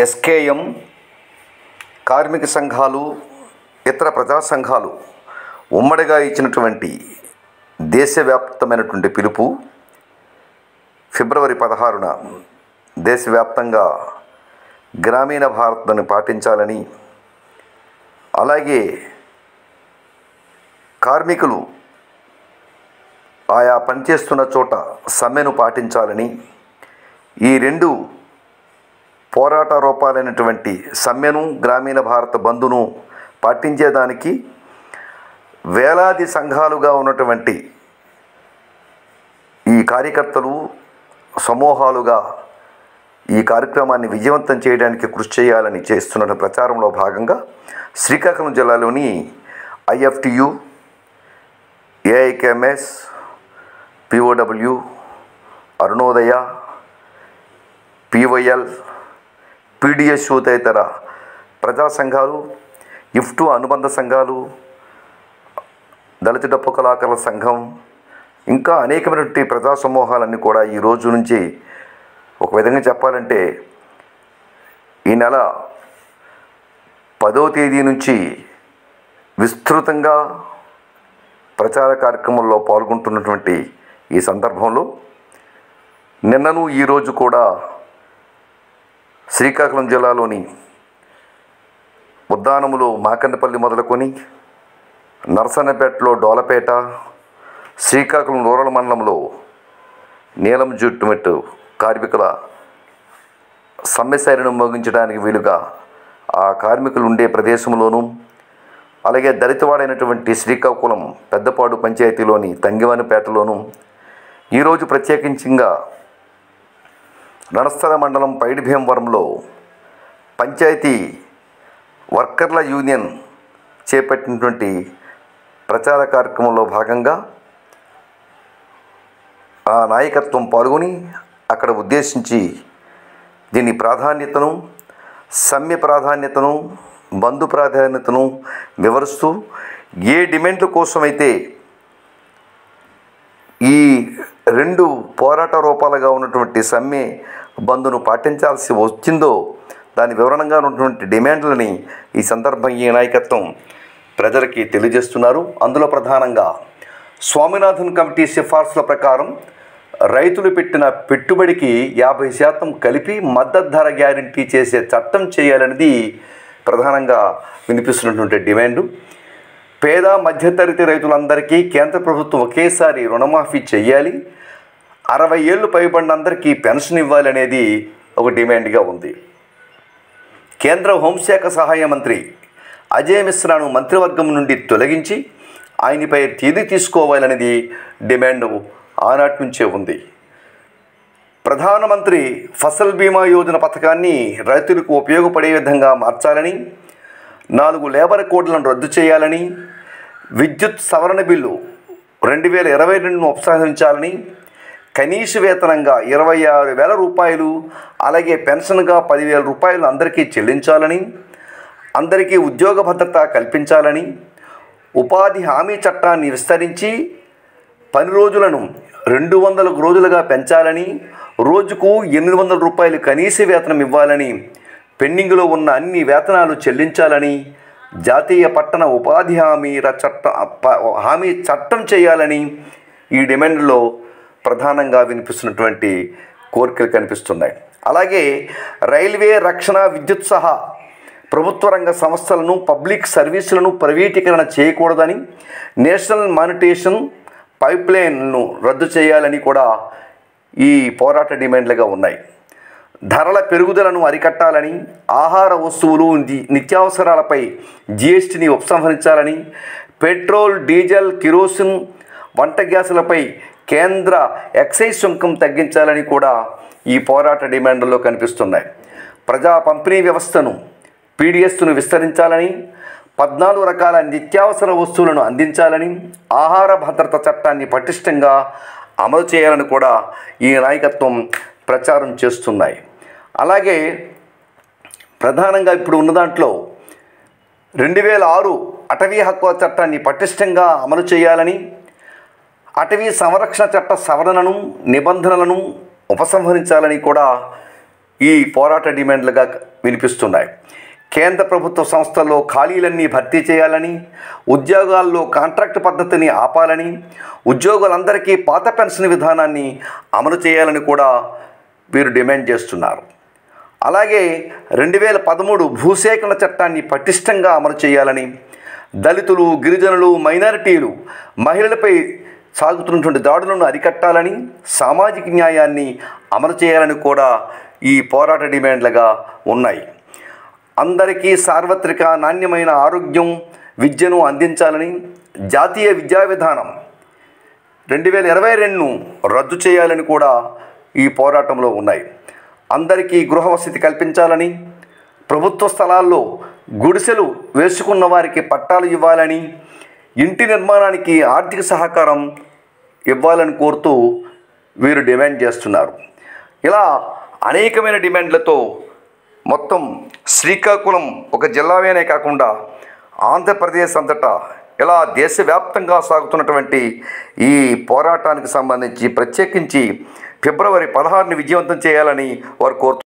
SKM, కార్మిక సంఘాలు, ఇతర ప్రజా సంఘాలు ఉమ్మడిగా ఇచ్చినటువంటి దేశవ్యాప్తమైనటువంటి పిలుపు ఫిబ్రవరి 16న దేశవ్యాప్తంగా గ్రామీణ భారత్ను పాటించాలని, అలాగే కార్మికులు ఆయా పనిచేస్తున్న చోట సమ్మెను పాటించాలని, ఈ రెండు పోరాట రూపాలైనటువంటి సమ్మెను, గ్రామీణ భారత బంధును పాటించేదానికి వేలాది సంఘాలుగా ఉన్నటువంటి ఈ కార్యకర్తలు సమూహాలుగా ఈ కార్యక్రమాన్ని విజయవంతం చేయడానికి కృషి చేయాలని చేస్తున్న ప్రచారంలో భాగంగా శ్రీకాకుళం జిల్లాలోని IFTU, AIKMS, POW, Arunodaya, PYL, PDSU తదితర ప్రజా సంఘాలు, ఇఫ్టు అనుబంధ సంఘాలు, దళిత డప్పు కళాకారుల సంఘం, ఇంకా అనేకమైనటువంటి ప్రజా సమూహాలన్నీ కూడా ఈ రోజు నుంచి, ఒక విధంగా చెప్పాలంటే ఈ నెల 10వ తేదీ నుంచి విస్తృతంగా ప్రచార కార్యక్రమంలో పాల్గొంటున్నటువంటి ఈ సందర్భంలో నిన్నను ఈరోజు కూడా శ్రీకాకుళం జిల్లాలోని ఉద్దానములో మాకండపల్లి మొదలుకొని నరసన్నపేటలో డోలపేట, శ్రీకాకుళం రూరల్ మండలంలో నీలం జుట్టుమెట్టు కార్మికుల సమ్మె శైలిని ముగించడానికి వీలుగా ఆ కార్మికులు ఉండే ప్రదేశంలోనూ, అలాగే దళితవాడైనటువంటి శ్రీకాకుళం పెద్దపాడు పంచాయతీలోని తంగివానిపేటలోనూ ఈరోజు ప్రత్యేకించిగా రణస్థల మండలం పైడి భీమవరంలో పంచాయతీ వర్కర్ల యూనియన్ చేపట్టినటువంటి ప్రచార కార్యక్రమంలో భాగంగా ఆ నాయకత్వం పాల్గొని అక్కడ ఉద్దేశించి దీని ప్రాధాన్యతను, సమ్మె ప్రాధాన్యతను, బంధు ప్రాధాన్యతను వివరిస్తూ ఏ డిమాండ్ల కోసమైతే ఈ రెండు పోరాట రూపాలుగా ఉన్నటువంటి సమ్మె బంధును పాటించాల్సి వచ్చిందో దాని వివరణగా ఉన్నటువంటి డిమాండ్లని ఈ సందర్భంగా ఈ నాయకత్వం ప్రజలకి తెలియజేస్తున్నారు. అందులో ప్రధానంగా స్వామినాథన్ కమిటీ సిఫార్సుల ప్రకారం రైతులు పెట్టిన పెట్టుబడికి 50% కలిపి మద్దతు ధర గ్యారంటీ చేసే చట్టం చేయాలనేది ప్రధానంగా వినిపిస్తున్నటువంటి డిమాండు. పేద మధ్యతరగతి రైతులందరికీ కేంద్ర ప్రభుత్వం ఒకేసారి రుణమాఫీ చేయాలి, 60 ఏళ్ళు పైబడిన అందరికీ పెన్షన్ ఇవ్వాలనేది ఒక డిమాండ్గా ఉంది. కేంద్ర హోంశాఖ సహాయ మంత్రి అజయ్ మిశ్రాను మంత్రివర్గం నుండి తొలగించి ఆయనపై తేదీ తీసుకోవాలనేది డిమాండ్ ఆనాటి నుంచే ఉంది. ప్రధానమంత్రి ఫసల్ బీమా యోజన పథకాన్ని రైతులకు ఉపయోగపడే విధంగా మార్చాలని, 4 లేబర్ కోడ్లను రద్దు చేయాలని, విద్యుత్ సవరణ బిల్లు 2022ను ఉపసంహరించాలని, కనీస వేతనంగా 26,000 రూపాయలు, అలాగే పెన్షన్గా 10,000 రూపాయలు అందరికీ చెల్లించాలని, అందరికీ ఉద్యోగ భద్రత కల్పించాలని, ఉపాధి హామీ చట్టాన్ని విస్తరించి పని రోజులను 200 రోజులుగా పెంచాలని, రోజుకు 800 రూపాయలు కనీస వేతనం ఇవ్వాలని, పెండింగ్లో ఉన్న అన్ని వేతనాలు చెల్లించాలని, జాతీయ పట్టణ ఉపాధి హామీ చట్టం చేయాలని ఈ డిమాండ్లో ప్రధానంగా వినిపిస్తున్నటువంటి కోరికలు కనిపిస్తున్నాయి. అలాగే రైల్వే, రక్షణ, విద్యుత్ సహా ప్రభుత్వ రంగ సంస్థలను, పబ్లిక్ సర్వీసులను ప్రైవేటీకరణ చేయకూడదని, నేషనల్ మానిటేషన్ పైప్లైన్ను రద్దు చేయాలని కూడా ఈ పోరాట డిమాండ్లుగా ఉన్నాయి. ధరల పెరుగుదలను అరికట్టాలని, ఆహార వస్తువులు, నిత్యావసరాలపై జిఎస్టీని ఉపసంహరించాలని, పెట్రోల్, డీజిల్, కిరోసిన్, వంట గ్యాసులపై కేంద్ర ఎక్సైజ్ సుంకం తగ్గించాలని కూడా ఈ పోరాట డిమాండ్లలో కనిపిస్తున్నాయి. ప్రజా పంపిణీ వ్యవస్థను, పీడిఎస్ను విస్తరించాలని, 14 రకాల నిత్యావసర వస్తువులను అందించాలని, ఆహార భద్రత చట్టాన్ని పటిష్టంగా అమలు చేయాలని కూడా ఈ నాయకత్వం ప్రచారం చేస్తున్నాయి. అలాగే ప్రధానంగా ఇప్పుడు ఉన్న దాంట్లో 2006 అటవీ హక్కుల చట్టాన్ని పటిష్టంగా అమలు చేయాలని, అటవీ సంరక్షణ చట్ట సవరణను, నిబంధనలను ఉపసంహరించాలని కూడా ఈ పోరాట డిమాండ్లుగా వినిపిస్తున్నాయి. కేంద్ర ప్రభుత్వ సంస్థల్లో ఖాళీలన్నీ భర్తీ చేయాలని, ఉద్యోగాల్లో కాంట్రాక్ట్ పద్ధతిని ఆపాలని, ఉద్యోగులందరికీ పాత పెన్షన్ విధానాన్ని అమలు చేయాలని కూడా వీరు డిమాండ్ చేస్తున్నారు. అలాగే 2013 భూసేకరణ చట్టాన్ని పటిష్టంగా అమలు చేయాలని, దళితులు, గిరిజనులు, మైనారిటీలు, మహిళలపై సాగుతున్నటువంటి దాడులను అరికట్టాలని, సామాజిక న్యాయాన్ని అమలు చేయాలని కూడా ఈ పోరాట డిమాండ్లుగా ఉన్నాయి. అందరికీ సార్వత్రిక నాణ్యమైన ఆరోగ్యం, విద్యను అందించాలని, జాతీయ విద్యా విధానం 2022ను రద్దు చేయాలని కూడా ఈ పోరాటంలో ఉన్నాయి. అందరికీ గృహ వసతి కల్పించాలని, ప్రభుత్వ స్థలాల్లో గుడిసెలు వేసుకున్న వారికి పట్టాలు ఇవ్వాలని, ఇంటి నిర్మాణానికి ఆర్థిక సహకారం ఇవ్వాలని కోరుతూ వీరు డిమాండ్ చేస్తున్నారు. ఇలా అనేకమైన డిమాండ్లతో మొత్తం శ్రీకాకుళం ఒక జిల్లావేనే కాకుండా ఆంధ్రప్రదేశ్ అంతటా ఇలా దేశవ్యాప్తంగా సాగుతున్నటువంటి ఈ పోరాటానికి సంబంధించి ప్రత్యేకించి ఫిబ్రవరి 16ని విజయవంతం చేయాలని వారు కోరుతున్నారు.